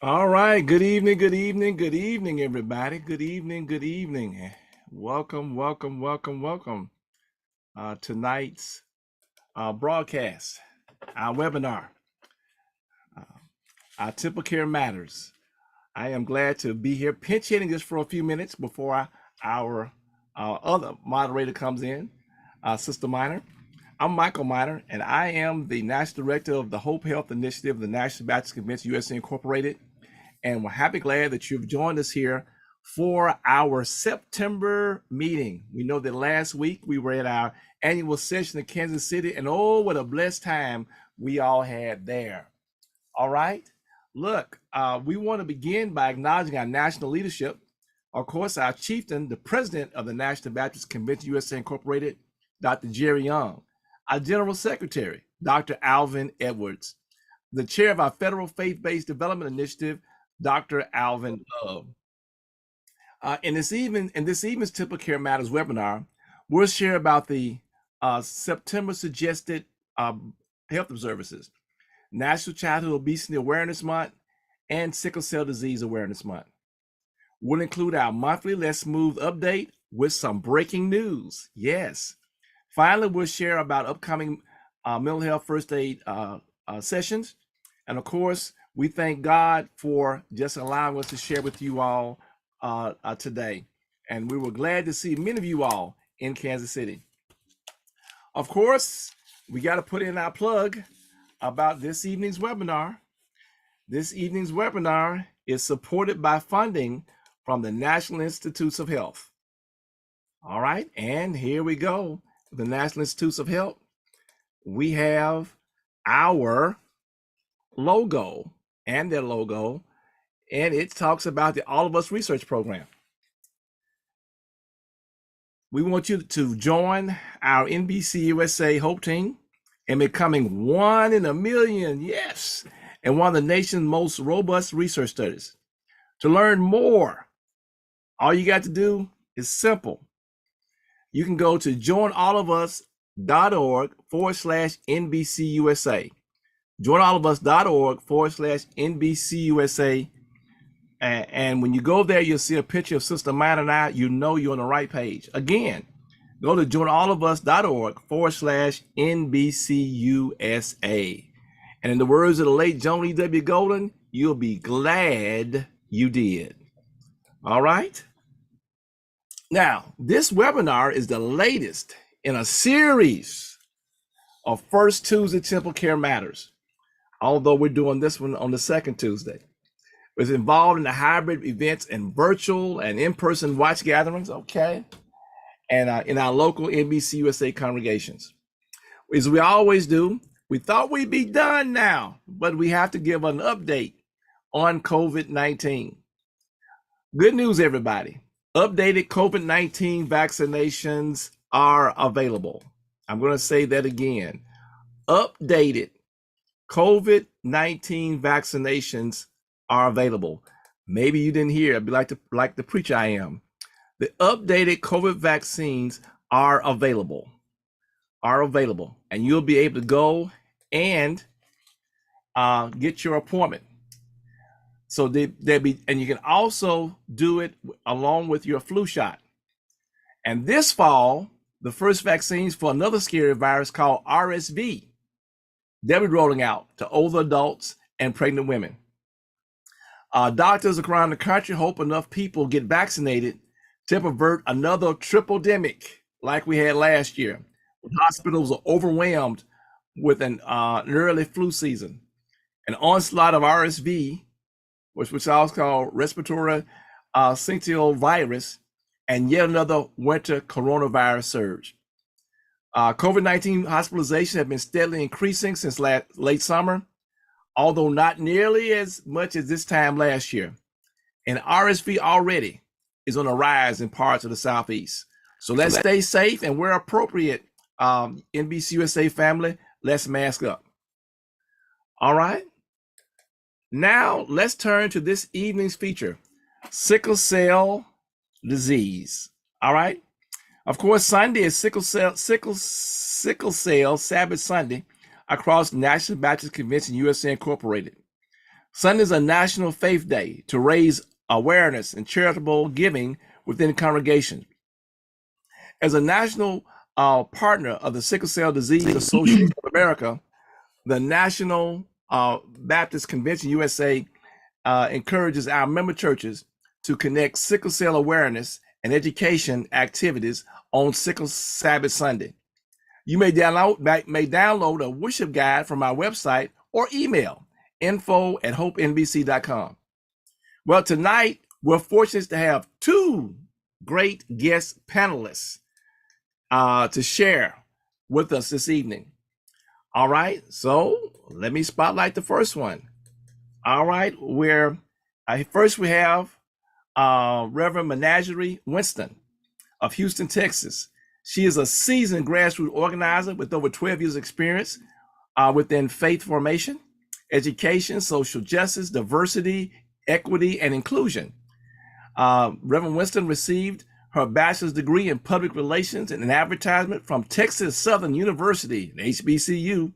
All right. Good evening. Good evening. Good evening, everybody. Good evening. Good evening. Welcome. Welcome. Welcome. Welcome. Tonight's broadcast, our webinar, uh, our TempleCare Matters. I am glad to be here, pinch hitting just for a few minutes before our other moderator comes in, Sister Minor. I'm Michael Minor, and I am the National Director of the Hope Health Initiative of the National Baptist Convention USA Incorporated. And we're glad that you've joined us here for our September meeting. We know that last week we were at our annual session in Kansas City, and oh, what a blessed time we all had there. All right. Look, we want to begin by acknowledging our national leadership. Of course, our chieftain, the president of the National Baptist Convention USA Incorporated, Dr. Jerry Young, our general secretary, Dr. Alvin Edwards, the chair of our federal faith-based development initiative, Dr. Alvin Love. In this evening's TempleCare Matters webinar, we'll share about the September suggested health observances, National Childhood Obesity Awareness Month, and Sickle Cell Disease Awareness Month. We'll include our monthly Let's Move update with some breaking news. Yes. Finally, we'll share about upcoming mental health first aid sessions. And of course, we thank God for just allowing us to share with you all today. And we were glad to see many of you all in Kansas City. Of course, we got to put in our plug about this evening's webinar. This evening's webinar is supported by funding from the National Institutes of Health. All right, and here we go. The National Institutes of Health. We have our logo and their logo, and it talks about the All of Us Research Program. We want you to join our NBCUSA Hope team in becoming one in a million, yes, and one of the nation's most robust research studies. To learn more, all you got to do is simple. You can go to joinallofus.org/NBCUSA. joinallofus.org/NBCUSA. And when you go there, you'll see a picture of Sister Minor and I. You know you're on the right page. Again, go to joinallofus.org/NBCUSA. And in the words of the late Joan E.W. Golden, you'll be glad you did. All right. Now, this webinar is the latest in a series of First Tuesday TempleCare Matters, although we're doing this one on the second Tuesday. It's involved in the hybrid events and virtual and in-person watch gatherings, okay, and in our local NBCUSA congregations. As we always do, We thought we'd be done now, but we have to give an update on COVID-19. Good news, everybody. Updated COVID-19 vaccinations are available. I'm going to say that again. Updated COVID-19 vaccinations are available. Maybe you didn't hear. I'd be like the preacher I am. The updated COVID vaccines are available. And you'll be able to go and get your appointment. So and you can also do it along with your flu shot. And this fall, the first vaccines for another scary virus called RSV, they'll be rolling out to older adults and pregnant women. Doctors around the country hope enough people get vaccinated to avert another triple-demic like we had last year. Hospitals are overwhelmed with an early flu season. An onslaught of RSV, which is also called respiratory syncytial virus, and yet another winter coronavirus surge. COVID-19 hospitalizations have been steadily increasing since late summer, although not nearly as much as this time last year. And RSV already is on a rise in parts of the Southeast. So let's stay safe, and where appropriate, NBCUSA family, let's mask up. All right. Now let's turn to this evening's feature, sickle cell disease. All right. Of course, Sunday is sickle cell Sabbath Sunday across National Baptist Convention USA Incorporated. Sunday is a national faith day to raise awareness and charitable giving within the congregation. As a national partner of the Sickle Cell Disease Association of America, the National Baptist Convention USA encourages our member churches to connect sickle cell awareness and education activities on Sickle Sabbath Sunday. You may download a worship guide from our website or email info@hopenbc.com. Well, tonight we're fortunate to have two great guest panelists to share with us this evening. All right, so let me spotlight the first one. All right, first we have Reverend Menagerie Winston of Houston, Texas. She is a seasoned grassroots organizer with over 12 years experience within faith formation, education, social justice, diversity, equity, and inclusion. Reverend Winston received her bachelor's degree in public relations and advertisement from Texas Southern University, HBCU,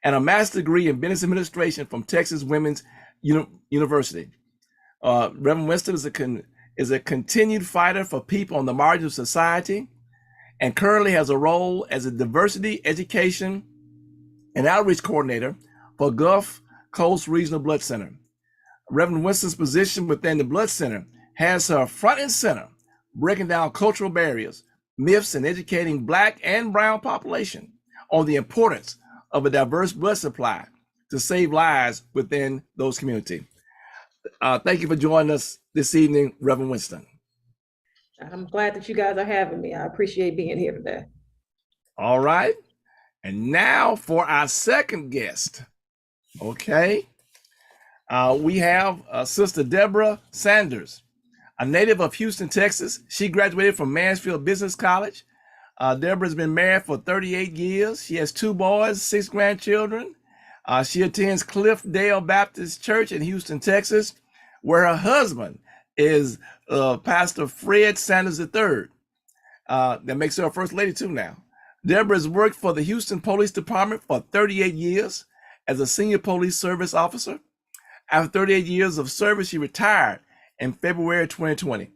and a master's degree in business administration from Texas Women's University. Reverend Winston is a continued fighter for people on the margins of society and currently has a role as a diversity, education, and outreach coordinator for Gulf Coast Regional Blood Center. Reverend Winston's position within the Blood Center has her front and center, breaking down cultural barriers, myths, and educating Black and brown population on the importance of a diverse blood supply to save lives within those communities. Thank you for joining us this evening, Reverend Winston. I'm glad that you guys are having me. I appreciate being here today. All right. And now for our second guest. Okay. We have Sister Deborah Sanders, a native of Houston, Texas. She graduated from Mansfield Business College. Deborah's been married for 38 years. She has 2 boys, 6 grandchildren. She attends Cliffdale Baptist Church in Houston, Texas, where her husband is Pastor Fred Sanders III. That makes her a first lady too now. Deborah has worked for the Houston Police Department for 38 years as a senior police service officer. After 38 years of service, she retired in February 2020.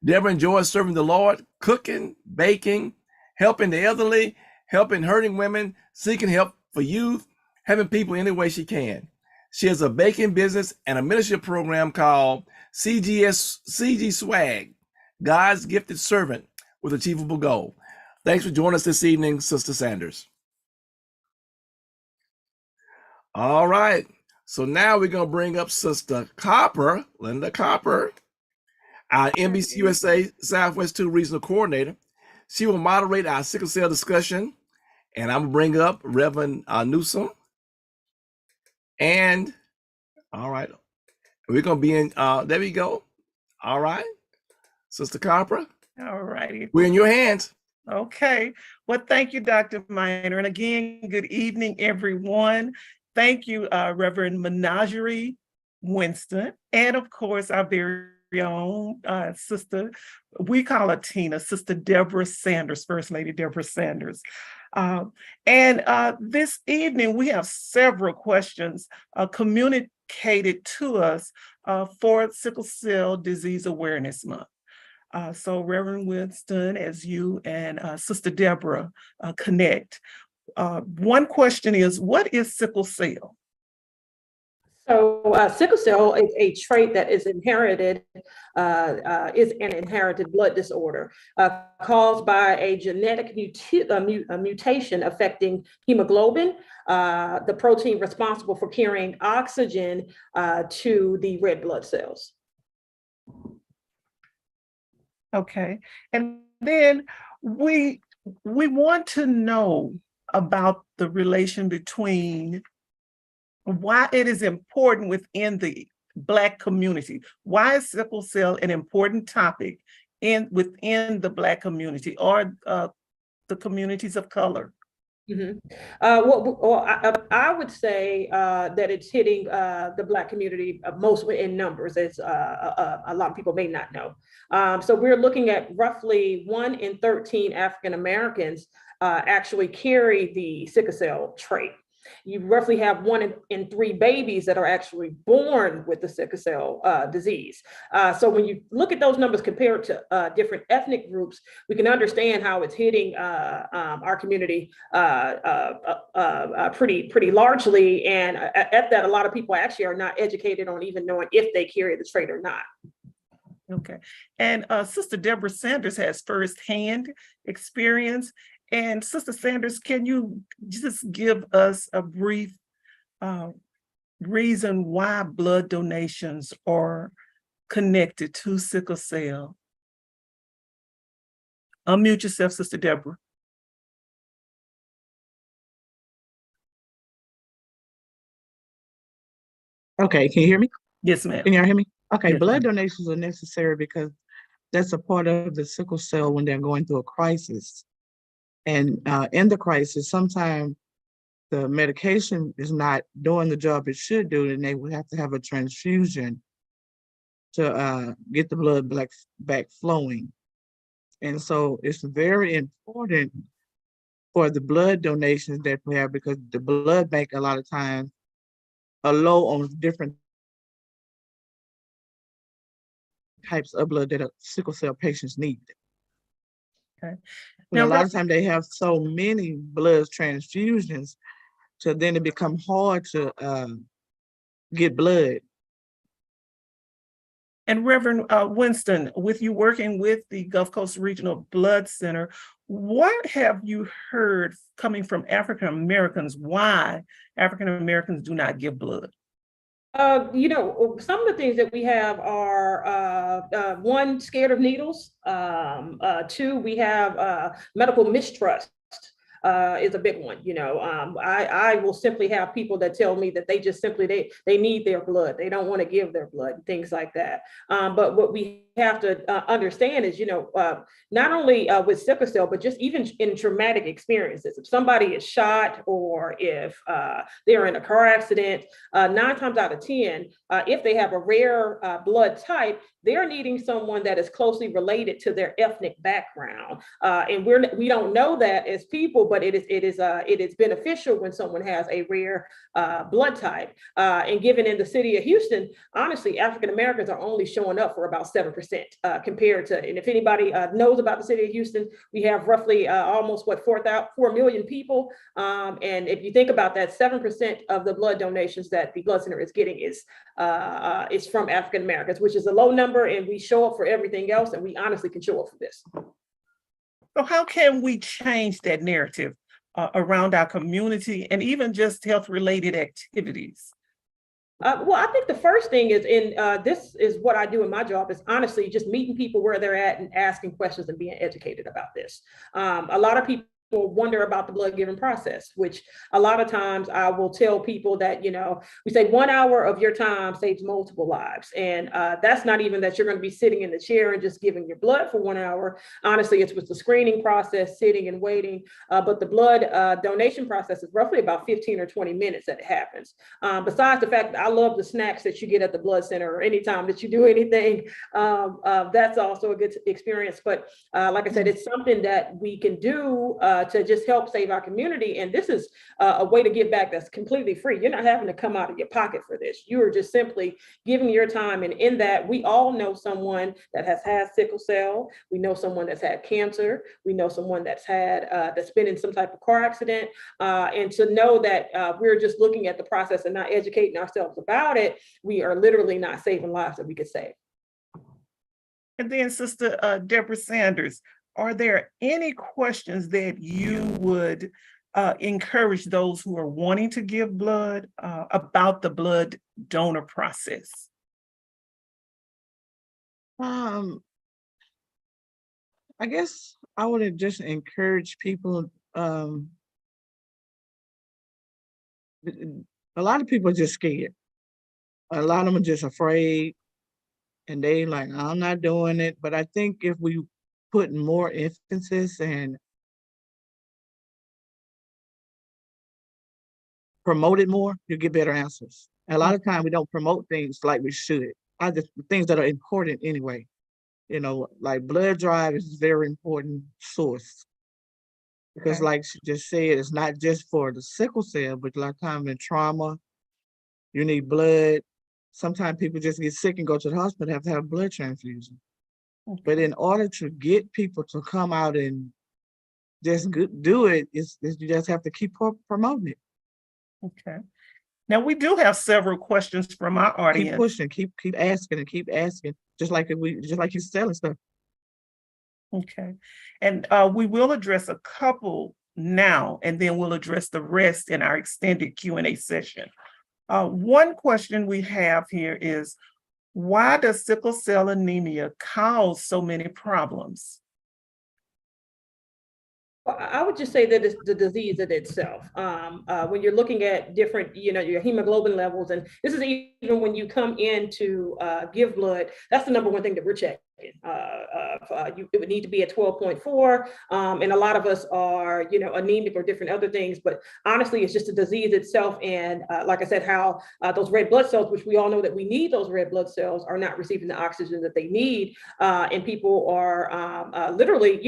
Deborah enjoys serving the Lord, cooking, baking, helping the elderly, helping hurting women, seeking help for youth, helping people any way she can. She has a baking business and a ministry program called CG Swag, God's Gifted Servant with Achievable Goal. Thanks for joining us this evening, Sister Sanders. All right. So now we're going to bring up Sister Copper, Linda Copper, our NBCUSA Southwest 2 Regional Coordinator. She will moderate our sickle cell discussion, and I'm going to bring up Reverend Newsom And all right, we're gonna be in. There we go. All right, Sister Copra, All righty. we're in your hands. Okay. Well, thank you, Dr. Minor. And again, good evening, everyone. Thank you, Reverend Menagerie Winston, and of course, our very own sister, we call her Tina, Sister Deborah Sanders, First Lady Deborah Sanders. And this evening, we have several questions communicated to us for Sickle Cell Disease Awareness Month. So Reverend Winston, as you and Sister Deborah connect, one question is, what is sickle cell? So sickle cell is a trait that is inherited, is an inherited blood disorder caused by a genetic mutation affecting hemoglobin, the protein responsible for carrying oxygen to the red blood cells. Okay, and then we want to know about the relation between why it is important within the Black community. Why is sickle cell an important topic within the Black community or the communities of color? Mm-hmm. I would say that it's hitting the Black community most in numbers, as a lot of people may not know. So we're looking at roughly 1 in 13 African Americans actually carry the sickle cell trait. You roughly have 1 in 3 babies that are actually born with the sickle cell disease. So when you look at those numbers compared to different ethnic groups, we can understand how it's hitting our community pretty largely. And at that, a lot of people actually are not educated on even knowing if they carry the trait or not. Okay, and Sister Deborah Sanders has firsthand experience. And Sister Sanders, can you just give us a brief reason why blood donations are connected to sickle cell? Unmute yourself, Sister Deborah. Okay, can you hear me? Yes, ma'am. Can y'all hear me? Okay, Yes, blood ma'am. donations are necessary because that's a part of the sickle cell when they're going through a crisis. And in the crisis, sometimes the medication is not doing the job it should do, and they would have to have a transfusion to get the blood back flowing. And so it's very important for the blood donations that we have, because the blood bank a lot of times are low on different types of blood that sickle cell patients need. Okay. And Now, a lot of times they have so many blood transfusions, so then it becomes hard to get blood. And Reverend Winston, with you working with the Gulf Coast Regional Blood Center, what have you heard coming from African Americans, why African Americans do not give blood? You know, some of the things that we have are 1, scared of needles. 2, we have medical mistrust. Is a big one. You know, I will simply have people that tell me that they just simply they need their blood. They don't want to give their blood, things like that. But what we have to understand is, you know, not only with sickle cell, but just even in traumatic experiences. If somebody is shot or if they're in a car accident, 9 times out of 10, if they have a rare blood type, they're needing someone that is closely related to their ethnic background. And we don't know that as people, but it is beneficial when someone has a rare blood type. And given in the city of Houston, honestly, African Americans are only showing up for about 7% compared to, and if anybody knows about the city of Houston, we have roughly almost 4 million people. And if you think about that, 7% of the blood donations that the blood center is getting is from African Americans, which is a low number, and we show up for everything else, and we honestly can show up for this. So how can we change that narrative around our community and even just health-related activities? Well, I think the first thing is, this is what I do in my job, is honestly just meeting people where they're at and asking questions and being educated about this. A lot of people wonder about the blood giving process, which a lot of times I will tell people that, we say 1 hour of your time saves multiple lives. And that's not even that you're going to be sitting in the chair and just giving your blood for 1 hour. Honestly, it's with the screening process, sitting and waiting. But the blood donation process is roughly about 15 or 20 minutes that it happens. Besides the fact that I love the snacks that you get at the blood center or anytime that you do anything, that's also a good experience. But like I said, it's something that we can do to just help save our community. And this is a way to give back that's completely free. You're not having to come out of your pocket for this. You are just simply giving your time. And in that, we all know someone that has had sickle cell. We know someone that's had cancer. We know someone that's been in some type of car accident. And to know that we're just looking at the process and not educating ourselves about it, we are literally not saving lives that we could save. And then Sister Deborah Sanders, are there any questions that you would encourage those who are wanting to give blood about the blood donor process? I guess I would just encourage people. A lot of people are just scared. A lot of them are just afraid, and they like, I'm not doing it. But I think if we put more emphasis and promote it more, you get better answers. And a lot of times we don't promote things like we should. Things that are important anyway. Like blood drive is a very important source. Because like she just said, it's not just for the sickle cell, but a lot of times in trauma, you need blood. Sometimes people just get sick and go to the hospital, have to have a blood transfusion. But in order to get people to come out and just do it, you just have to keep promoting it. Okay. Now we do have several questions from our audience. Keep pushing, keep asking and keep asking, just like you're selling stuff. Okay. And we will address a couple now, and then we'll address the rest in our extended Q&A session. One question we have here is, why does sickle cell anemia cause so many problems? I would just say that it's the disease in itself. When you're looking at different, your hemoglobin levels, and this is even when you come in to give blood, that's the number one thing that we're checking. It would need to be at 12.4, and a lot of us are, anemic or different other things. But honestly, it's just a disease itself. And like I said, how those red blood cells, which we all know that we need those red blood cells, are not receiving the oxygen that they need, and people are literally,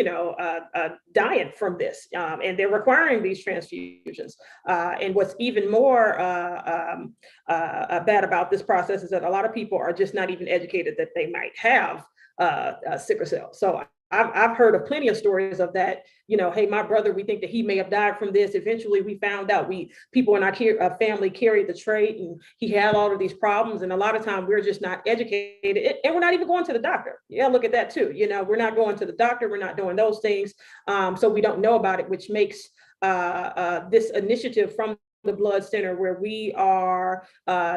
dying from this, and they're requiring these transfusions. And what's even more bad about this process is that a lot of people are just not even educated that they might have sickle cell. So I've heard of plenty of stories of that. Hey, my brother, we think that he may have died from this. Eventually, we found out people in our family carried the trait, and he had all of these problems. And a lot of time, we're just not educated, and we're not even going to the doctor. Yeah, look at that too. We're not going to the doctor. We're not doing those things, so we don't know about it, which makes this initiative from the blood center, where we are,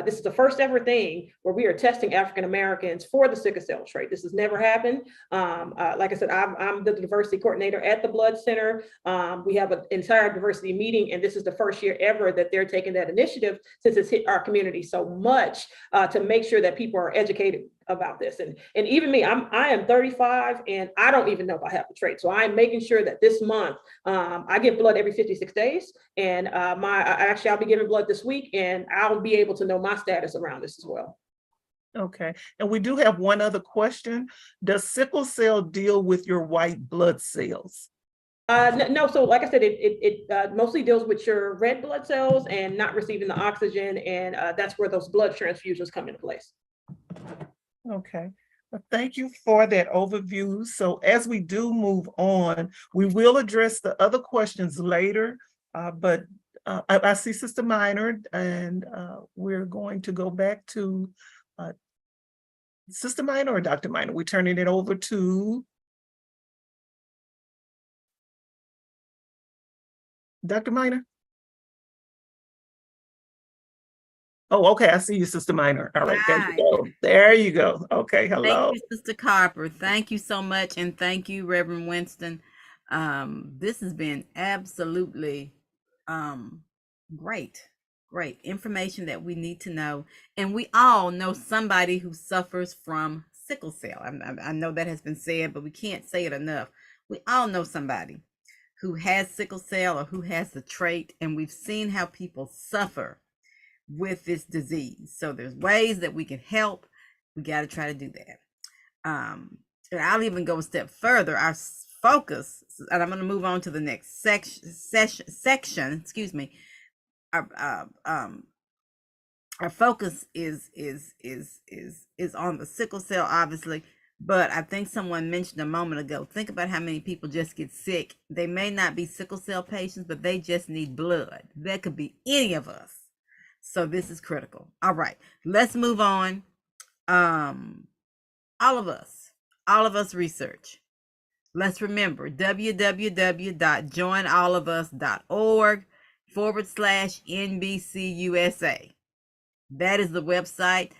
this is the first ever thing where we are testing African Americans for the sickle cell trait. This has never happened. Like I said, I'm the diversity coordinator at the blood center. We have an entire diversity meeting, and this is the first year ever that they're taking that initiative, since it's hit our community so much, to make sure that people are educated about this. And even me, I am 35, and I don't even know if I have the trait. So I'm making sure that this month, I give blood every 56 days, and I'll be giving blood this week, and I'll be able to know my status around this as well. Okay. And we do have one other question. Does sickle cell deal with your white blood cells? No, so like I said, it mostly deals with your red blood cells and not receiving the oxygen, and that's where those blood transfusions come into place. Okay. Well, thank you for that overview. So as we do move on, we will address the other questions later, but I see Sister Minor, and we're going to go back to Sister Minor or Dr. Minor. We're turning it over to Dr. Minor. Oh, okay. I see you, Sister Minor. All right. There you go. There you go. Okay. Hello. Thank you, Sister Carper. Thank you so much. And thank you, Reverend Winston. This has been absolutely great information that we need to know. And we all know somebody who suffers from sickle cell. I know that has been said, but we can't say it enough. We all know somebody who has sickle cell or who has the trait, and we've seen how people suffer with this disease. So there's ways that we can help. We got to try to do that. And I'll even go a step further. Our focus, and I'm going to move on to the next section. Excuse me. Our focus is on the sickle cell, obviously. But I think someone mentioned a moment ago, think about how many people just get sick. They may not be sickle cell patients, but they just need blood. That could be any of us. So this is critical. All right, let's move on. All of us research. Let's remember www.joinallofus.org/NBCUSA. That is the website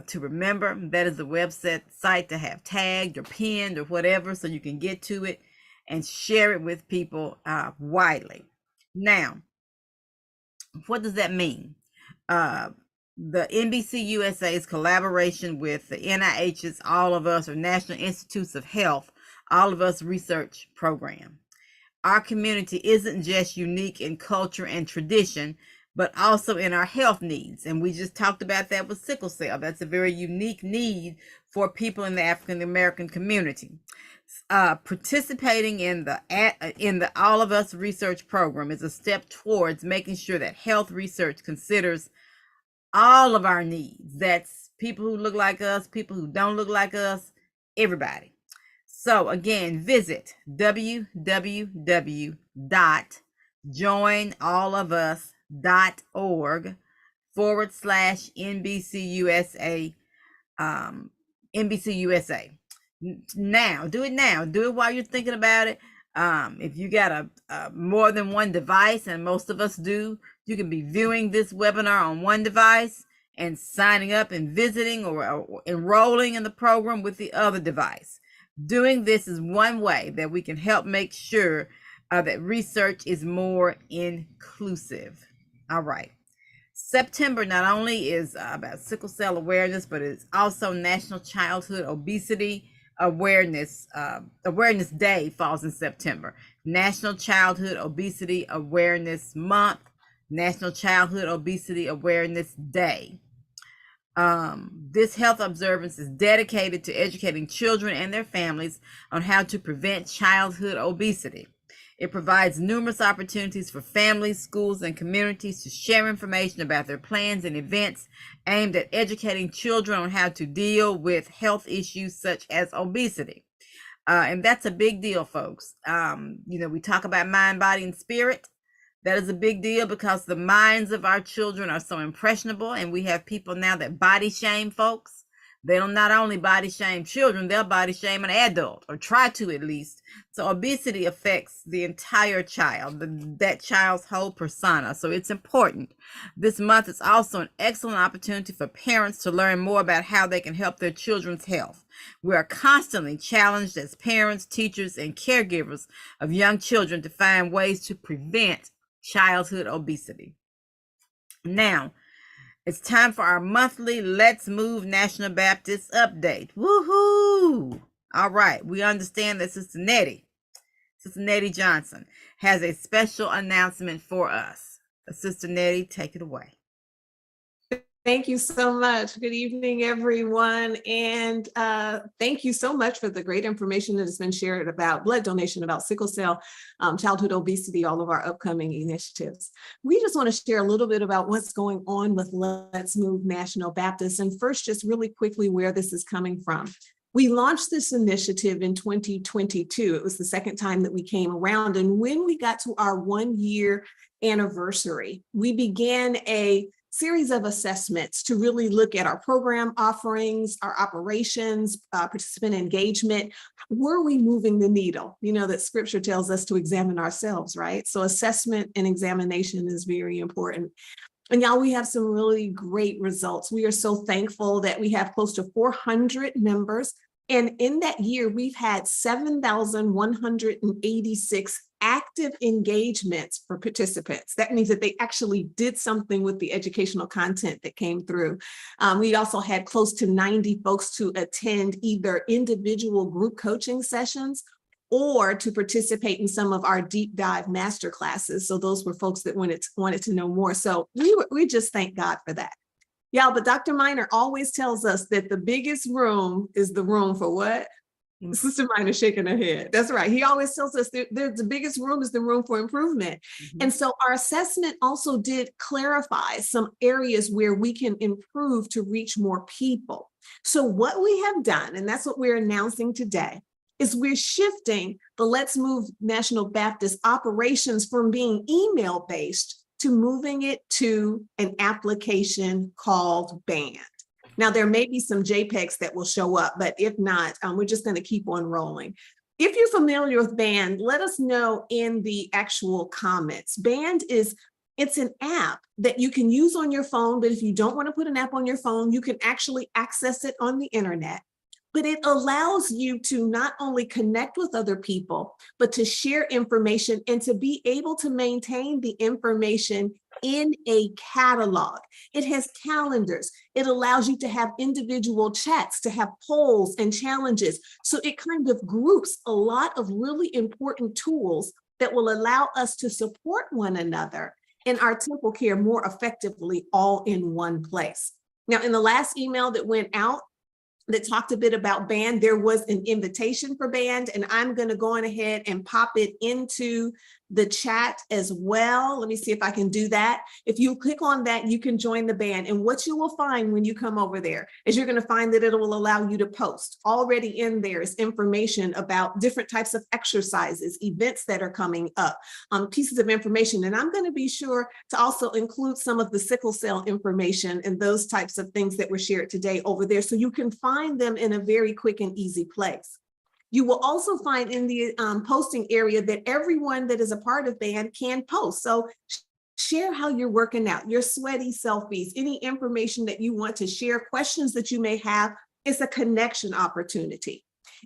to remember. That is the website to have tagged or pinned or whatever, so you can get to it and share it with people widely. Now, what does that mean? The NBCUSA's collaboration with the NIH's All of Us, or National Institutes of Health, All of Us research program. Our community isn't just unique in culture and tradition, but also in our health needs. And we just talked about that with sickle cell. That's a very unique need for people in the African American community. Participating in the All of Us research program is a step towards making sure that health research considers all of our needs. That's people who look like us, people who don't look like us, everybody. So again, visit www.joinallofus.org/NBCUSA. NBCUSA. Now, do it while you're thinking about it. If you got a more than one device, and most of us do, you can be viewing this webinar on one device and signing up and visiting or enrolling in the program with the other device. Doing this is one way that we can help make sure that research is more inclusive. All right. September not only is about sickle cell awareness, but it's also National Childhood Obesity Awareness Day falls in September. National Childhood Obesity Awareness Month, National Childhood Obesity Awareness Day. This health observance is dedicated to educating children and their families on how to prevent childhood obesity. It provides numerous opportunities for families, schools, and communities to share information about their plans and events aimed at educating children on how to deal with health issues such as obesity. And that's a big deal, folks. We talk about mind, body, and spirit. That is a big deal because the minds of our children are so impressionable, and we have people now that body shame folks. They don't not only body shame children, they'll body shame an adult, or try to at least. So obesity affects the entire child, that child's whole persona. So it's important. This month is also an excellent opportunity for parents to learn more about how they can help their children's health. We are constantly challenged as parents, teachers, and caregivers of young children to find ways to prevent childhood obesity. Now, it's time for our monthly Let's Move National Baptist update. Woohoo! All right, we understand that Sister Nettie Johnson has a special announcement for us. Sister Nettie, take it away. Thank you so much. Good evening, everyone. And thank you so much for the great information that has been shared about blood donation, about sickle cell, childhood obesity, all of our upcoming initiatives. We just want to share a little bit about what's going on with Let's Move National Baptist. And first, just really quickly, where this is coming from. We launched this initiative in 2022. It was the second time that we came around. And when we got to our 1-year anniversary, we began a series of assessments to really look at our program offerings, our operations, participant engagement. Were we moving the needle? You know that scripture tells us to examine ourselves, right? So assessment and examination is very important. And y'all, we have some really great results. We are so thankful that we have close to 400 members And in that year, we've had 7,186 active engagements for participants. That means that they actually did something with the educational content that came through. We also had close to 90 folks to attend either individual group coaching sessions or to participate in some of our deep dive master classes. So those were folks that wanted to know more. So we just thank God for that. Yeah, but Dr. Miner always tells us that the biggest room is the room for what? Sister Miner shaking her head. That's right. He always tells us that the biggest room is the room for improvement. And so our assessment also did clarify some areas where we can improve to reach more people. So what we have done, and that's what we're announcing today, is we're shifting the Let's Move National Baptist operations from being email-based to moving it to an application called Band. Now, there may be some JPEGs that will show up, but if not, we're just going to keep on rolling. If you're familiar with Band, let us know in the actual comments. Band it's an app that you can use on your phone, but if you don't want to put an app on your phone, you can actually access it on the internet. But it allows you to not only connect with other people, but to share information and to be able to maintain the information in a catalog. It has calendars. It allows you to have individual chats, to have polls and challenges. So it kind of groups a lot of really important tools that will allow us to support one another in our TempleCare more effectively, all in one place. Now, in the last email that went out, that talked a bit about Band, there was an invitation for Band, and I'm going to go on ahead and pop it into the chat as well. Let me see if I can do that. If you click on that, you can join the Band. And what you will find when you come over there is you're going to find that it will allow you to post. Already in there is information about different types of exercises, events that are coming up, pieces of information. And I'm going to be sure to also include some of the sickle cell information and those types of things that were shared today over there, so you can find them in a very quick and easy place. You will also find in the posting area that everyone that is a part of Band can post. So share how you're working out, your sweaty selfies, any information that you want to share, questions that you may have. It's a connection opportunity.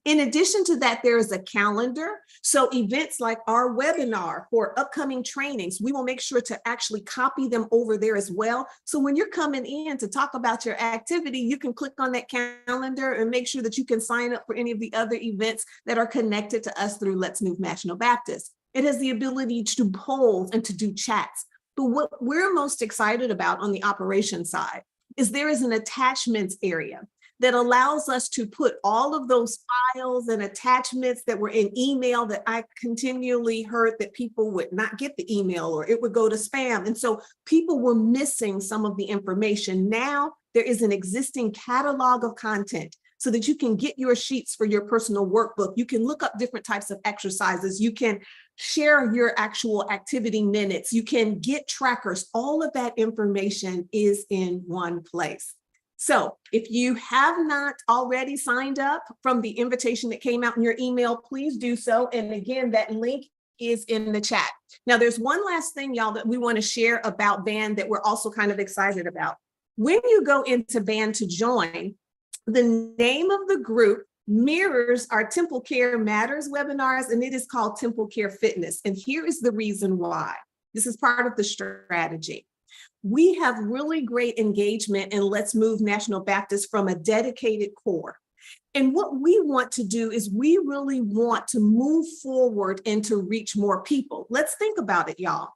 In addition to that, there is a calendar. So events like our webinar for upcoming trainings, we will make sure to actually copy them over there as well. So when you're coming in to talk about your activity, you can click on that calendar and make sure that you can sign up for any of the other events that are connected to us through Let's Move National Baptist. It has the ability to do polls and to do chats. But what we're most excited about on the operations side is there is an attachments area that allows us to put all of those files and attachments that were in email that I continually heard that people would not get the email or it would go to spam. And so people were missing some of the information. Now there is an existing catalog of content so that you can get your sheets for your personal workbook. You can look up different types of exercises. You can share your actual activity minutes. You can get trackers. All of that information is in one place. So if you have not already signed up from the invitation that came out in your email, please do so. And again, that link is in the chat. Now, there's one last thing, y'all, that we want to share about Band that we're also kind of excited about. When you go into Band to join, the name of the group mirrors our TempleCare Matters webinars, and it is called TempleCare Fitness. And here is the reason why. This is part of the strategy. We have really great engagement in Let's Move National Baptist from a dedicated core. And what we want to do is we really want to move forward and to reach more people. Let's think about it, y'all.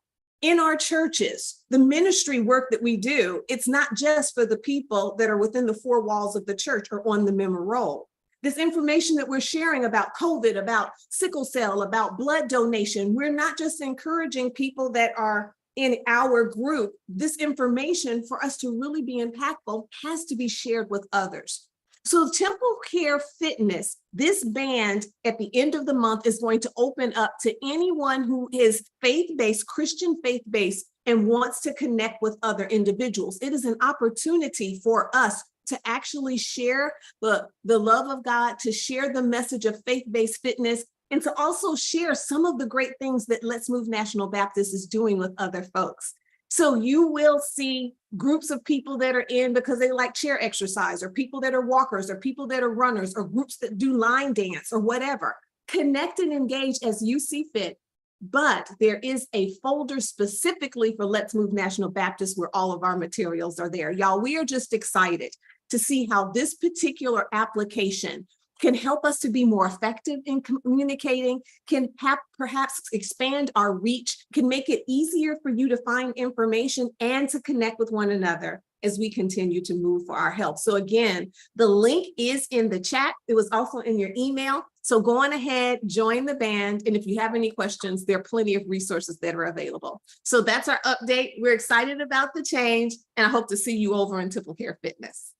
In our churches, the ministry work that we do, it's not just for the people that are within the four walls of the church or on the member roll. This information that we're sharing about COVID, about sickle cell, about blood donation, we're not just encouraging people that are in our group. This information, for us to really be impactful, has to be shared with others. So TempleCare Fitness, this band at the end of the month is going to open up to anyone who is faith-based, Christian faith-based, and wants to connect with other individuals. It is an opportunity for us to actually share the love of God, to share the message of faith-based fitness, and to also share some of the great things that Let's Move National Baptist is doing with other folks. So you will see groups of people that are in because they like chair exercise, or people that are walkers, or people that are runners, or groups that do line dance or whatever. Connect and engage as you see fit. But there is a folder specifically for Let's Move National Baptist where all of our materials are there. Y'all, we are just excited to see how this particular application can help us to be more effective in communicating, can perhaps expand our reach, can make it easier for you to find information and to connect with one another as we continue to move for our health. So again, the link is in the chat. It was also in your email. So go on ahead, join the band. And if you have any questions, there are plenty of resources that are available. So that's our update. We're excited about the change, and I hope to see you over in TempleCare Fitness.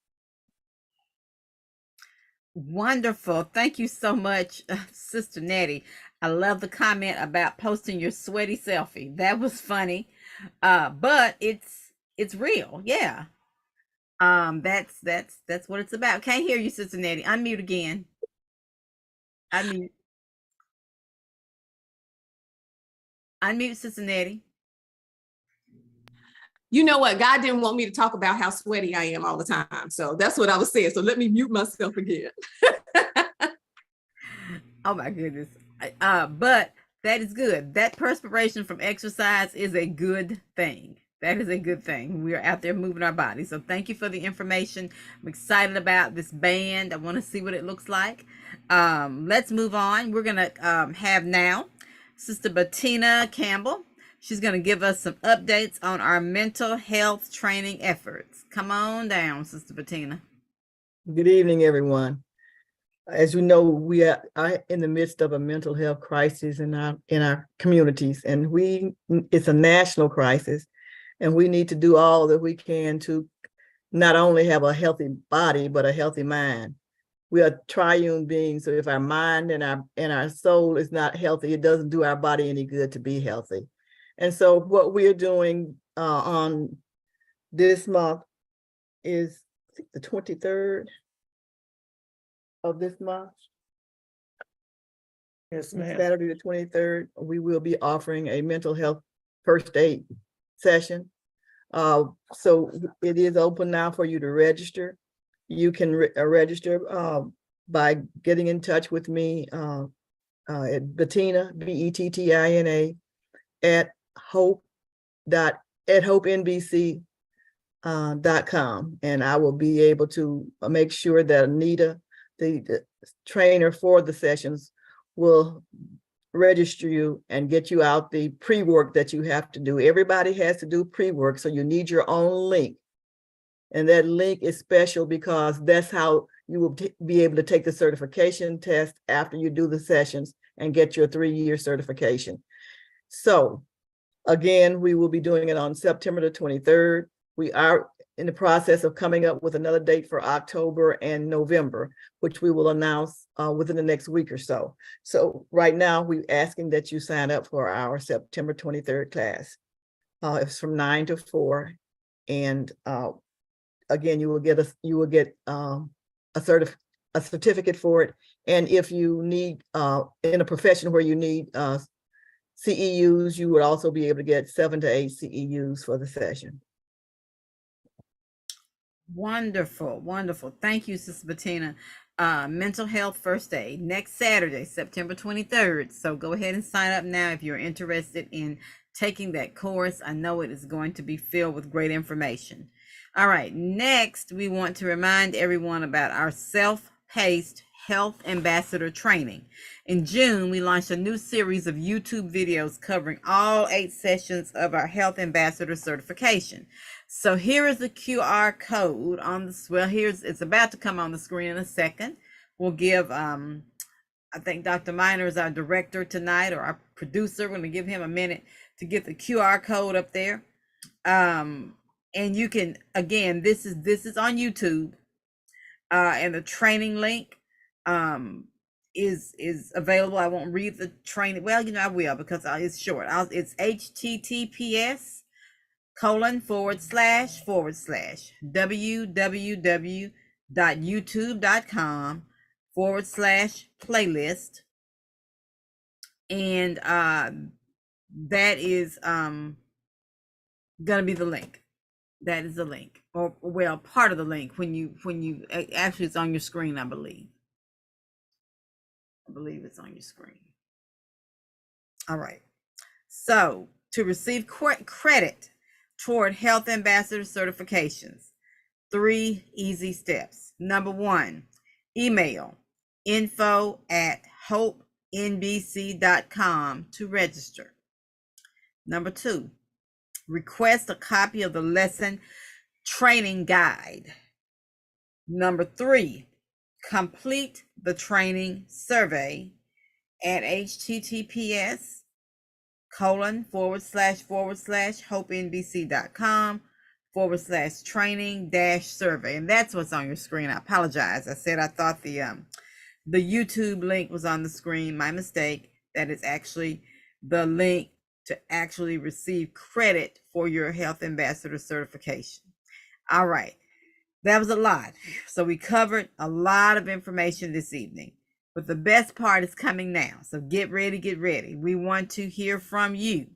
Wonderful. Thank you so much, Sister Nettie. I love the comment about posting your sweaty selfie. That was funny. But it's real. Yeah. That's what it's about. Can't hear you, Sister Nettie. Unmute again. Unmute. Unmute, Sister Nettie. You know what? God didn't want me to talk about how sweaty I am all the time. So that's what I was saying. So let me mute myself again. Oh my goodness. But that is good. That perspiration from exercise is a good thing. That is a good thing. We are out there moving our bodies. So thank you for the information. I'm excited about this band. I want to see what it looks like. Let's move on. We're going to have now Sister Bettina Campbell. She's going to give us some updates on our mental health training efforts. Come on down, Sister Bettina. Good evening, everyone. As you know, we are in the midst of a mental health crisis in our communities, and it's a national crisis, and we need to do all that we can to not only have a healthy body, but a healthy mind. We are triune beings, so if our mind and our soul is not healthy, it doesn't do our body any good to be healthy. And so what we are doing on this month is the 23rd of this month. Yes, ma'am. Saturday the 23rd, we will be offering a mental health first aid session. So it is open now for you to register. You can register by getting in touch with me at Bettina, Bettina, at HOPE.NBC.com, and I will be able to make sure that Anita, the trainer for the sessions, will register you and get you out the pre-work that you have to do. Everybody has to do pre-work, so you need your own link. And that link is special because that's how you will be able to take the certification test after you do the sessions and get your 3-year certification. So again, we will be doing it on September the 23rd. We are in the process of coming up with another date for October and November, which we will announce within the next week or so. So right now, we're asking that you sign up for our September 23rd class. It's from 9 to 4. And again, you will get a certificate for it. And if you need, in a profession where you need CEUs, you would also be able to get 7 to 8 CEUs for the session. Wonderful, wonderful. Thank you, Sister Bettina. Mental health first aid next Saturday, September 23rd. So go ahead and sign up now if you're interested in taking that course. I know it is going to be filled with great information. All right, next we want to remind everyone about our self-paced Health Ambassador Training. In June, we launched a new series of YouTube videos covering all 8 sessions of our Health Ambassador certification. So here is the QR code on this. Well, it's about to come on the screen in a second. We'll give, I think Dr. Miner is our director tonight, or our producer. We're going to give him a minute to get the QR code up there. And you can, again, this is on YouTube, and the training link is available. I won't read the training. Well, I will, because it's short. It's https://www.youtube.com/playlist. And that is gonna be the link. That is the link, or well, part of the link when you actually it's on your screen, I believe. I believe it's on your screen. All right. So to receive credit toward Health Ambassador certifications, 3 easy steps. Number 1, email info@hopenbc.com to register. Number 2, request a copy of the lesson training guide. Number 3, complete the training survey at https://hopenbc.com/training-survey. And that's what's on your screen. I apologize. I said I thought the YouTube link was on the screen. My mistake. That is actually the link to actually receive credit for your Health Ambassador certification. All right. That was a lot. So we covered a lot of information this evening, but the best part is coming now. So get ready, get ready. We want to hear from you.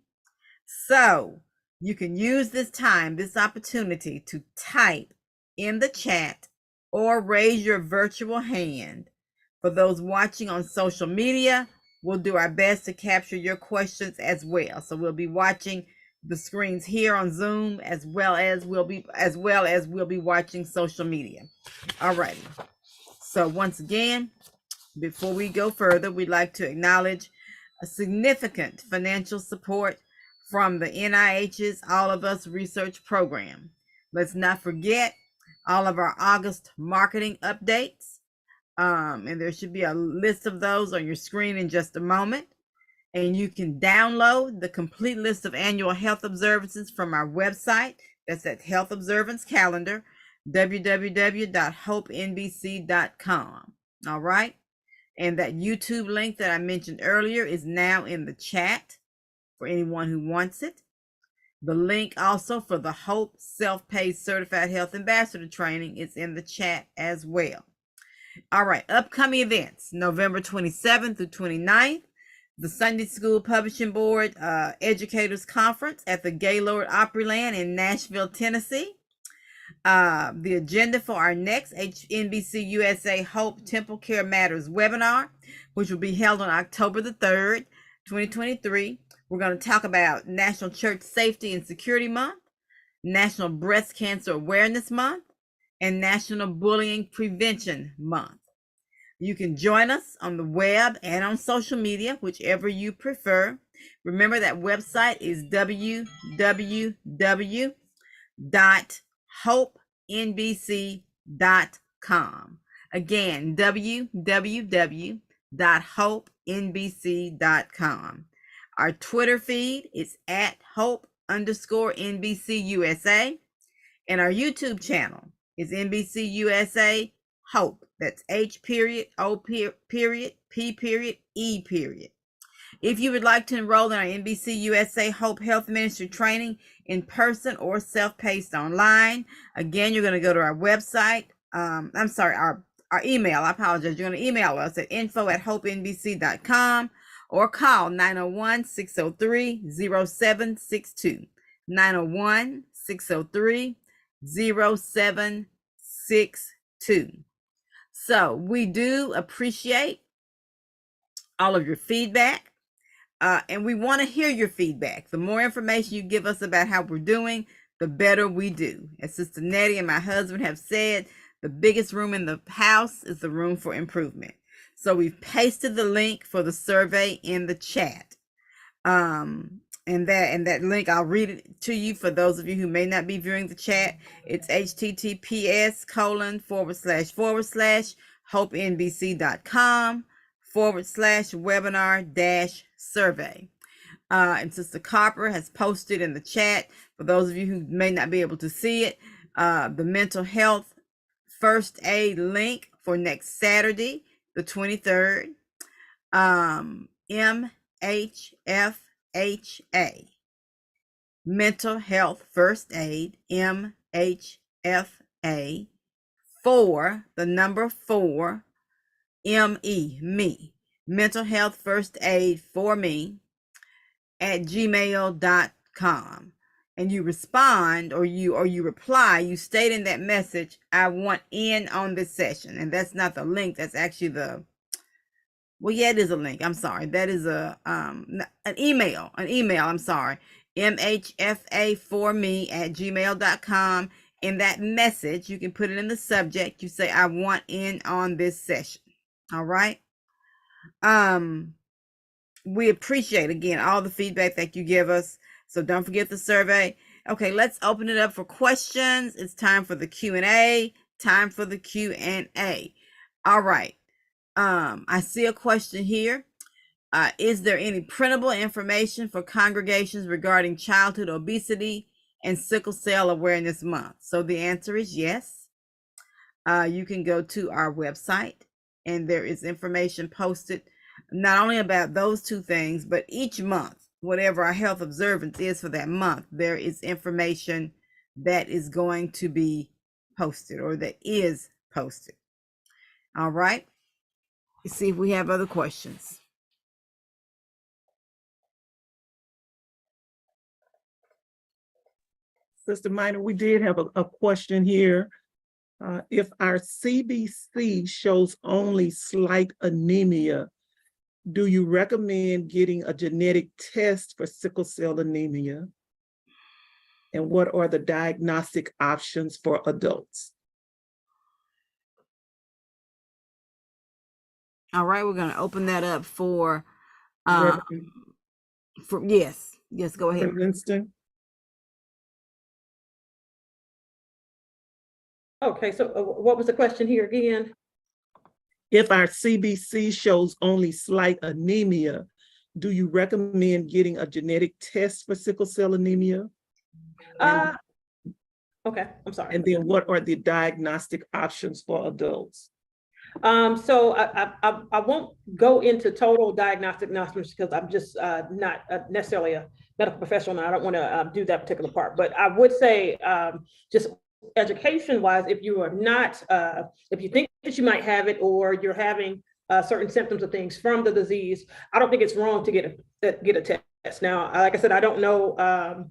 So you can use this time, this opportunity to type in the chat or raise your virtual hand. For those watching on social media, we'll do our best to capture your questions as well. So we'll be watching the screens here on Zoom as well as we'll be watching social media. All righty. So once again, before we go further, we'd like to acknowledge a significant financial support from the NIH's All of Us research program. Let's not forget all of our August marketing updates. And there should be a list of those on your screen in just a moment. And you can download the complete list of annual health observances from our website. That's at Health Observance Calendar, www.hopenbc.com. All right. And that YouTube link that I mentioned earlier is now in the chat for anyone who wants it. The link also for the Hope Self-Paced Certified Health Ambassador Training is in the chat as well. All right. Upcoming events, November 27th through 29th. The Sunday School Publishing Board Educators Conference at the Gaylord Opryland in Nashville, Tennessee. The agenda for our next NBCUSA Hope TempleCare Matters webinar, which will be held on October the 3rd, 2023. We're going to talk about National Church Safety and Security Month, National Breast Cancer Awareness Month, and National Bullying Prevention Month. You can join us on the web and on social media, whichever you prefer. Remember that website is www.hopenbc.com. Again, www.hopenbc.com. Our Twitter feed is at Hope_NBCUSA. And our YouTube channel is NBCUSA Hope. That's H.O.P.E. If you would like to enroll in our NBCUSA Hope Health Ministry training in person or self-paced online, again, you're going to go to our website. Our email. I apologize. You're going to email us at info@hopenbc.com or call 901-603-0762. 901-603-0762. So we do appreciate all of your feedback, and we want to hear your feedback. The more information you give us about how we're doing, the better we do. As Sister Nettie and my husband have said, the biggest room in the house is the room for improvement. So we've pasted the link for the survey in the chat. And that link, I'll read it to you for those of you who may not be viewing the chat. It's https://hopenbc.com/webinar-survey. And Sister Copper has posted in the chat, for those of you who may not be able to see it, the mental health first aid link for next Saturday, the 23rd. MHFHA, Mental Health First Aid, MHFA, 4, the number 4, me, Mental Health First Aid for Me, at gmail.com. and you respond or you reply, you state in that message, I want in on this session. And that's not the link, that's actually the, well, yeah, it is a link. I'm sorry. That is a an email, I'm sorry. mhfa4me@gmail.com. In that message, you can put it in the subject. You say, I want in on this session. All right. We appreciate, again, all the feedback that you give us. So don't forget the survey. Okay, let's open it up for questions. It's time for the Q&A. All right. I see a question here. Is there any printable information for congregations regarding childhood obesity and sickle cell awareness month? So the answer is yes. You can go to our website and there is information posted not only about those two things, but each month, whatever our health observance is for that month, there is information that is going to be posted or that is posted. All right. Let's see if we have other questions. Sister Minor, we did have a question here. If our CBC shows only slight anemia, do you recommend getting a genetic test for sickle cell anemia? And what are the diagnostic options for adults? All right, we're going to open that up for yes, go ahead. Winston? Okay, so what was the question here again? If our CBC shows only slight anemia, do you recommend getting a genetic test for sickle cell anemia? Okay, I'm sorry. And then what are the diagnostic options for adults? So I won't go into total diagnostic numbers because I'm just not necessarily a medical professional and I don't want to do that particular part. But I would say just education-wise, if you are not, if you think that you might have it or you're having certain symptoms of things from the disease, I don't think it's wrong to get a test. Now, like I said, I don't know I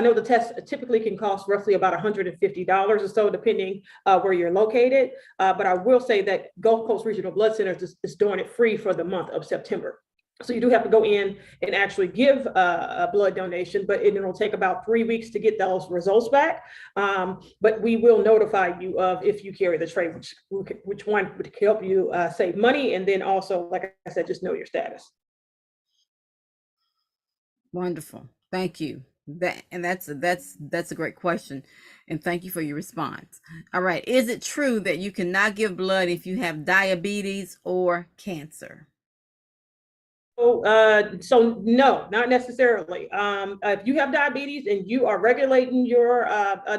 know the test typically can cost roughly about $150 or so, depending where you're located. But I will say that Gulf Coast Regional Blood Centers is doing it free for the month of September. So you do have to go in and actually give a blood donation, but it'll take about 3 weeks to get those results back. But we will notify you of if you carry the tray, which one would help you save money. And then also, like I said, just know your status. Wonderful. Thank you. That's a great question. And thank you for your response. All right. Is it true that you cannot give blood if you have diabetes or cancer? So no, not necessarily. If you have diabetes and you are regulating your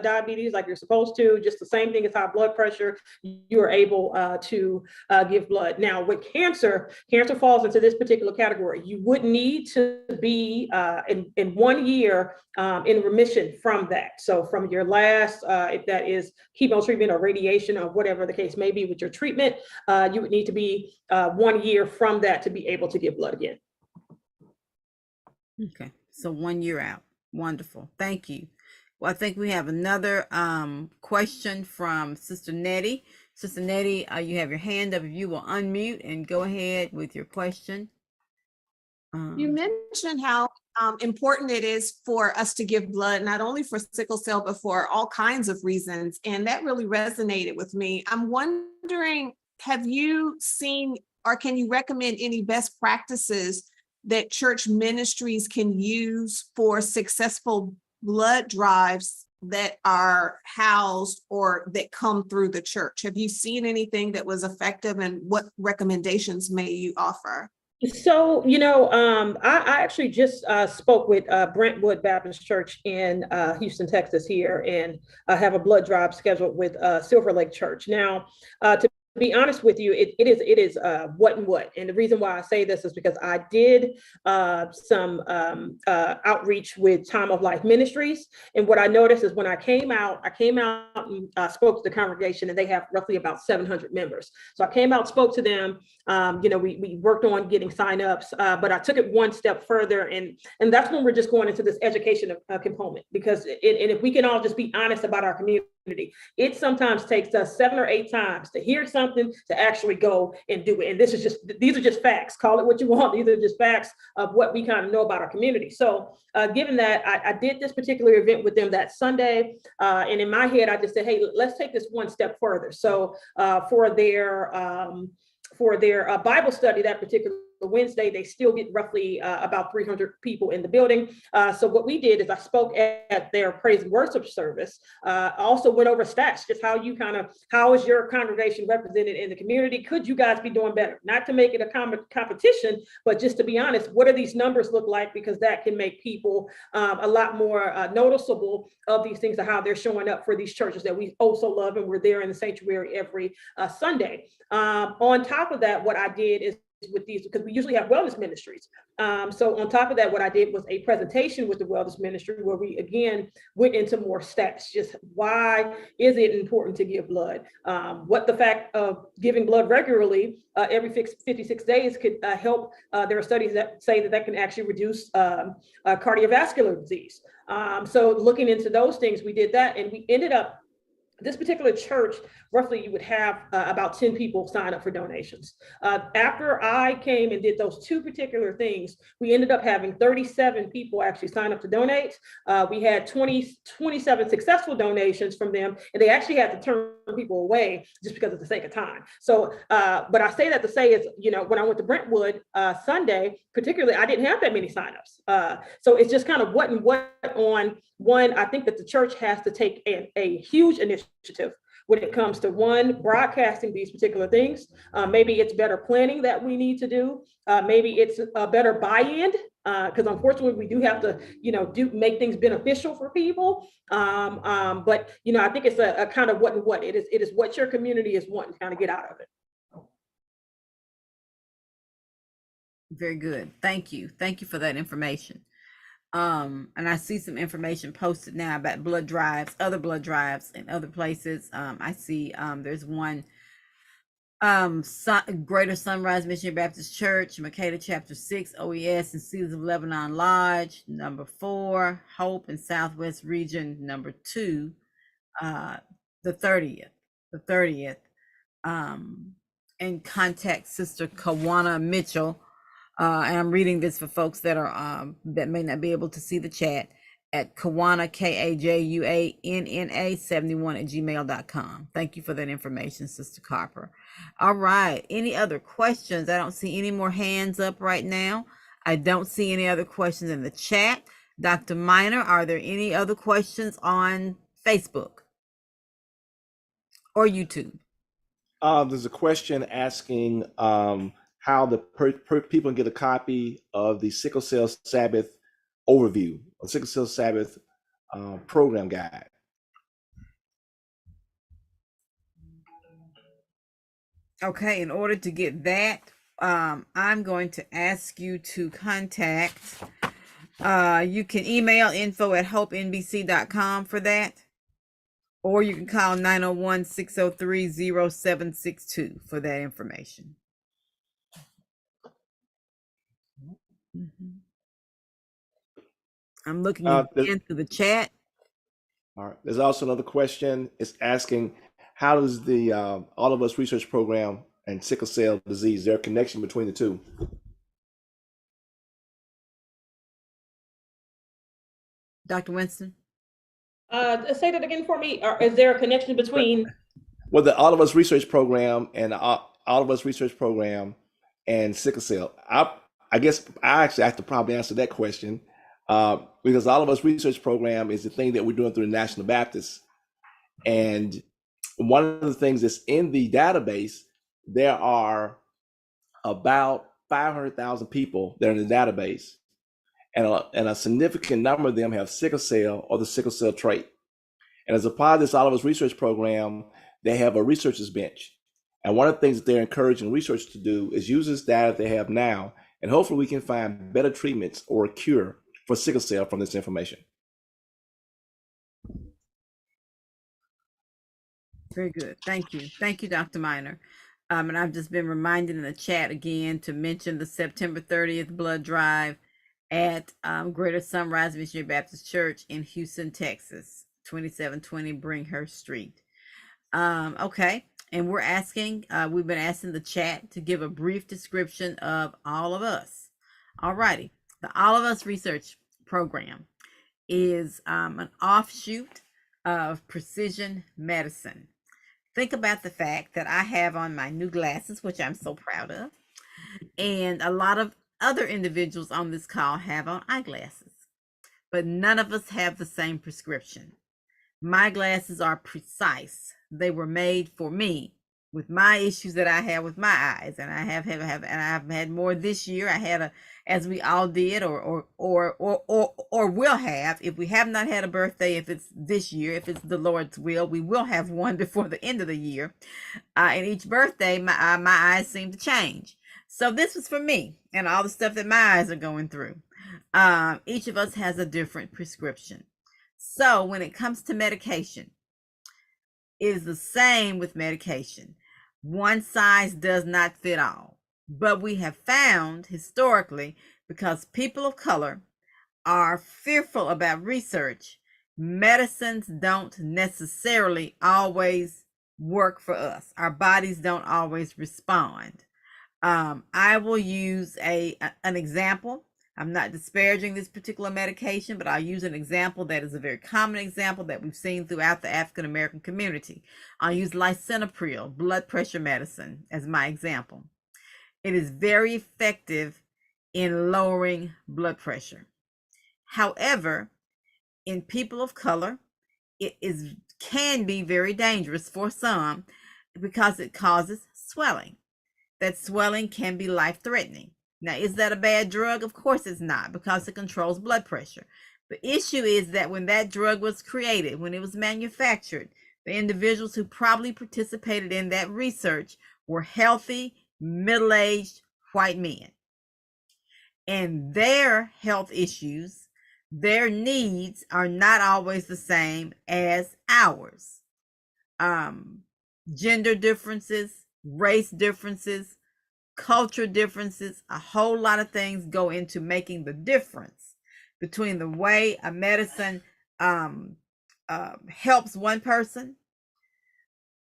diabetes like you're supposed to, just the same thing as high blood pressure, you are able to give blood. Now, with cancer falls into this particular category. You would need to be in 1 year in remission from that. So from your last, if that is chemo treatment or radiation or whatever the case may be with your treatment, you would need to be 1 year from that to be able to give blood again. Okay, so 1 year out. Wonderful. Thank you. Well, I think we have another question from Sister Nettie. Sister Nettie, you have your hand up. If you will unmute and go ahead with your question. You mentioned how important it is for us to give blood, not only for sickle cell, but for all kinds of reasons. And that really resonated with me. I'm wondering, have you seen or can you recommend any best practices that church ministries can use for successful blood drives that are housed or that come through the church? Have you seen anything that was effective, and what recommendations may you offer? So, I actually just spoke with Brentwood Baptist Church in Houston, Texas here, and I have a blood drive scheduled with Silver Lake Church. Now, to be honest with you, it is what and what. And the reason why I say this is because I did some outreach with Time of Life Ministries. And what I noticed is when I came out and spoke to the congregation, and they have roughly about 700 members. So I came out, spoke to them. We worked on getting signups, but I took it one step further. And that's when we're just going into this education component, because and if we can all just be honest about our community, it sometimes takes us 7 or 8 times to hear something to actually go and do it. And these are just facts. Call it what you want. These are just facts of what we kind of know about our community. So given that, I did this particular event with them that Sunday. And in my head, I just said, hey, let's take this one step further. So for their Bible study that particular Wednesday, they still get roughly about 300 people in the building. So what we did is I spoke at their praise and worship service. Also went over stats, just how is your congregation represented in the community? Could you guys be doing better? Not to make it a competition, but just to be honest, what do these numbers look like? Because that can make people a lot more noticeable of these things, of how they're showing up for these churches that we also love, and we're there in the sanctuary every Sunday. On top of that, what I did is with these, because we usually have wellness ministries. So on top of that, what I did was a presentation with the wellness ministry where we again went into more stats, just why is it important to give blood? What the fact of giving blood regularly every 56 days could help. There are studies that say that can actually reduce cardiovascular disease. So looking into those things, we did that, and we ended up, this particular church, roughly you would have about 10 people sign up for donations. After I came and did those 2 particular things, we ended up having 37 people actually sign up to donate. We had 27 successful donations from them, and they actually had to turn people away just because of the sake of time. So, but I say that to say is, when I went to Brentwood Sunday, particularly, I didn't have that many signups. So it's just kind of what on one. I think that the church has to take a huge initiative when it comes to broadcasting these particular things. Maybe it's better planning that we need to do. Maybe it's a better buy-in, because unfortunately we do have to, make things beneficial for people. But I think it's a kind of what it is what your community is wanting to kind of get out of it. Very good. Thank you. Thank you for that information. And I see some information posted now about blood drives, other blood drives in other places. I see there's one Greater Sunrise Missionary Baptist Church, Makeda Chapter 6, OES, and Cedars of Lebanon Lodge, number 4, Hope in Southwest Region, number 2, the 30th, and contact Sister Kawana Mitchell. And I'm reading this for folks that are that may not be able to see the chat, at Kawana, KAJUANNA 71@gmail.com. Thank you for that information, Sister Carper. All right. Any other questions? I don't see any more hands up right now. I don't see any other questions in the chat. Dr. Minor, are there any other questions on Facebook or YouTube? There's a question asking how the people can get a copy of the Sickle Cell Sabbath overview, or Sickle Cell Sabbath program guide. Okay, in order to get that, I'm going to ask you to contact, you can email info@hopenbc.com for that, or you can call 901-603-0762 for that information. I'm looking into the chat. All right. There's also another question. It's asking, how does the All of Us research program and sickle cell disease, is there a connection between the two? Dr. Winston? Say that again for me. Is there a connection between? Well, the All of Us research program and All of Us research program and sickle cell. I guess I actually have to probably answer that question because All of Us research program is the thing that we're doing through the National Baptist. And one of the things that's in the database, there are about 500,000 people that are in the database, and a significant number of them have sickle cell or the sickle cell trait. And as a part of this All of Us research program, they have a researcher's bench. And one of the things that they're encouraging researchers to do is use this data they have now, and hopefully we can find better treatments or a cure for sickle cell from this information. Very good. Thank you. Thank you, Dr. Miner. And I've just been reminded in the chat again to mention the September 30th blood drive at Greater Sunrise Missionary Baptist Church in Houston, Texas, 2720 Bringhurst Street. Okay. And we're asking, we've been asking the chat to give a brief description of All of Us. All righty. The All of Us research program is an offshoot of precision medicine. Think about the fact that I have on my new glasses, which I'm so proud of, and a lot of other individuals on this call have on eyeglasses, but none of us have the same prescription. My glasses are precise. They were made for me with my issues that I have with my eyes, and I have and I've had more this year. I had as we all did, or will have. If we have not had a birthday, if it's this year, if it's the Lord's will, we will have one before the end of the year. And each birthday, my eyes seem to change. So this was for me and all the stuff that my eyes are going through. Each of us has a different prescription. So when it comes to medication, it is the same with medication. One size does not fit all. But we have found historically, because people of color are fearful about research, medicines don't necessarily always work for us. Our bodies don't always respond. I will use an example. I'm not disparaging this particular medication, but I'll use an example that is a very common example that we've seen throughout the African American community. I'll use lisinopril, blood pressure medicine, as my example. It is very effective in lowering blood pressure. However, in people of color, it can be very dangerous for some because it causes swelling. That swelling can be life-threatening. Now, is that a bad drug? Of course it's not, because it controls blood pressure. The issue is that when that drug was created, when it was manufactured, the individuals who probably participated in that research were healthy, middle-aged white men. And their health issues, their needs are not always the same as ours. Gender differences, race differences, culture differences, a whole lot of things go into making the difference between the way a medicine helps one person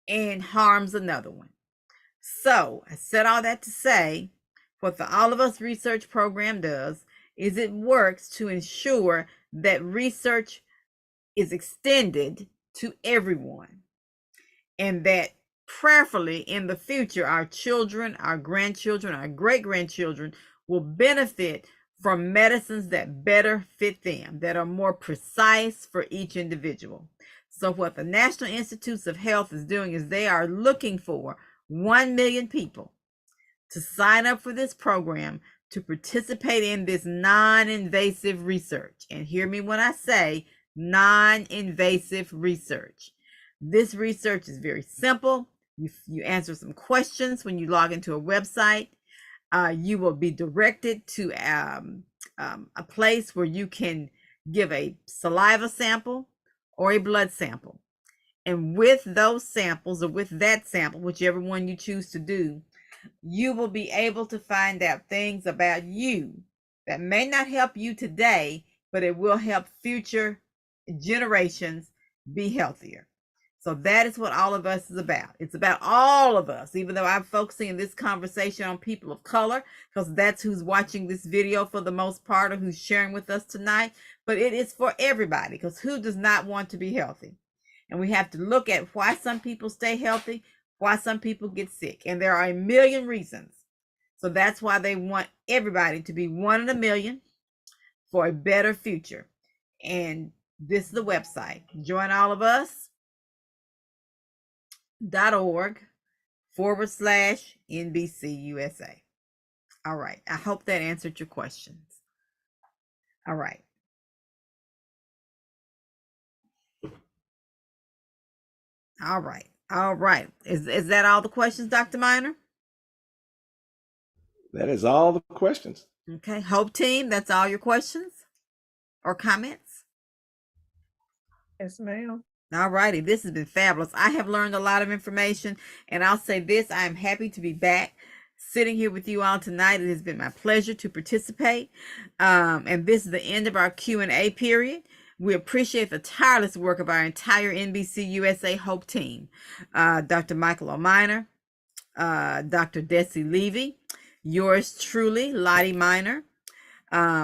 and harms another one. So I said all that to say, what the All of Us research program does is it works to ensure that research is extended to everyone, and that prayerfully in the future, our children, our grandchildren, our great-grandchildren will benefit from medicines that better fit them, that are more precise for each individual. So what the National Institutes of Health is doing is they are looking for 1 million people to sign up for this program to participate in this non-invasive research. And hear me when I say non-invasive research. This research is very simple. You answer some questions when you log into a website. You will be directed to a place where you can give a saliva sample or a blood sample. And with those samples, or with that sample, whichever one you choose to do, you will be able to find out things about you that may not help you today, but it will help future generations be healthier. So that is what All of Us is about. It's about all of us, even though I'm focusing in this conversation on people of color, because that's who's watching this video for the most part, or who's sharing with us tonight. But it is for everybody, because who does not want to be healthy? And we have to look at why some people stay healthy, why some people get sick. And there are a million reasons. So that's why they want everybody to be 1 in a million for a better future. And this is the website, joinallofus.org/NBCUSA. All right. I hope that answered your questions. All right. All right. All right. Is that all the questions, Dr. Minor? That is all the questions. Okay. Hope team, that's all your questions or comments? Yes, ma'am. All righty. This has been fabulous. I have learned a lot of information, and I'll say this, I am happy to be back sitting here with you all tonight. It has been my pleasure to participate. And this is the end of our Q&A period. We appreciate the tireless work of our entire NBC USA Hope team. Dr. Michael O'Minor, Dr. Desi Levy, yours truly, Lottie Minor,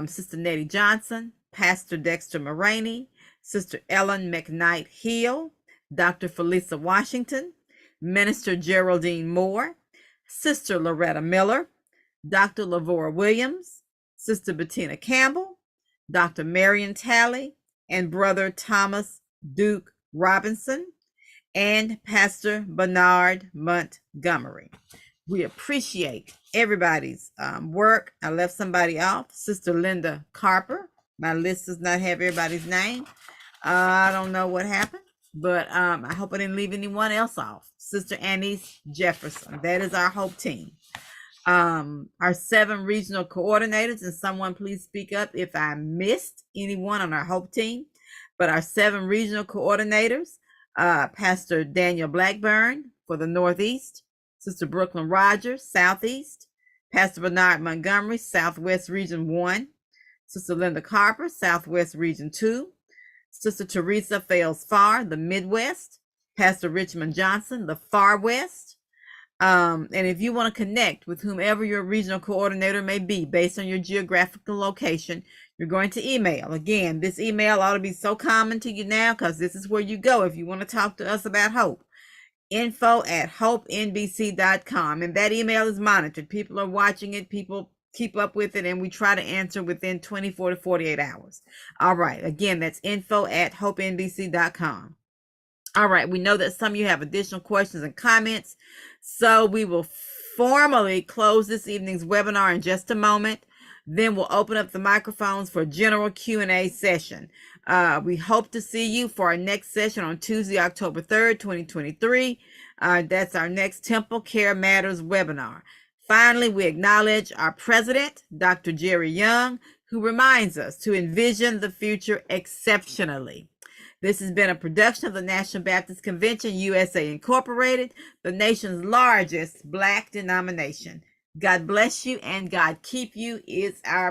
Sister Nettie Johnson, Pastor Dexter Moraney, Sister Ellen McKnight Hill, Dr. Felisa Washington, Minister Geraldine Moore, Sister Loretta Miller, Dr. Lavora Williams, Sister Bettina Campbell, Dr. Marion Talley, and Brother Thomas Duke Robinson, and Pastor Bernard Montgomery. We appreciate everybody's work. I left somebody off, Sister Linda Carper. My list does not have everybody's name. I don't know what happened, but I hope I didn't leave anyone else off. Sister Annice Jefferson, that is our Hope team. Our 7 regional coordinators, and someone please speak up if I missed anyone on our Hope team, but our 7 regional coordinators, Pastor Daniel Blackburn for the Northeast, Sister Brooklyn Rogers, Southeast, Pastor Bernard Montgomery, Southwest Region 1, Sister Linda Carper, Southwest Region 2, Sister Teresa Fales Farr, the Midwest, Pastor Richmond Johnson, the Far West. And if you want to connect with whomever your regional coordinator may be based on your geographical location, you're going to email. Again, this email ought to be so common to you now because this is where you go if you want to talk to us about hope. info@hopenbc.com. And that email is monitored. People are watching it. People keep up with it, and we try to answer within 24 to 48 hours. All right. Again, that's info@hopenbc.com. All right. We know that some of you have additional questions and comments, so we will formally close this evening's webinar in just a moment. Then we'll open up the microphones for a general Q&A session. We hope to see you for our next session on Tuesday, October 3rd, 2023. That's our next TempleCare Matters webinar. Finally, we acknowledge our president, Dr. Jerry Young, who reminds us to envision the future exceptionally. This has been a production of the National Baptist Convention, USA Incorporated, the nation's largest Black denomination. God bless you and God keep you is our